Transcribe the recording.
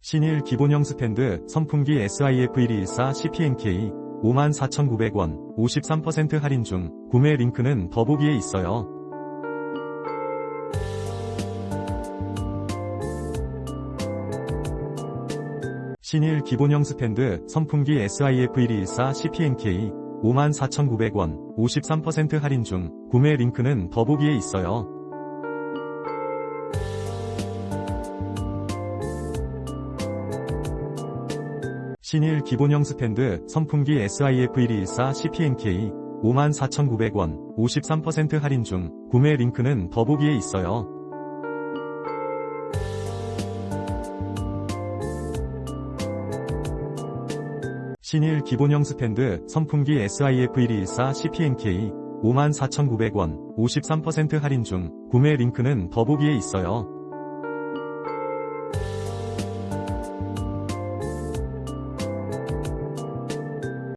신일 기본형 스탠드 선풍기 SIF-1214CPNK 54,900원 53% 할인 중. 구매 링크는 더보기에 있어요. 신일 기본형 스탠드 선풍기 SIF-1214CPNK 54,900원 53% 할인 중. 구매 링크는 더보기에 있어요. 신일 기본형 스탠드 선풍기 SIF-1214CPNK 54,900원 53% 할인 중. 구매 링크는 더보기에 있어요. 신일 기본형 스탠드 선풍기 SIF-1214CPNK 54,900원 53% 할인 중. 구매 링크는 더보기에 있어요.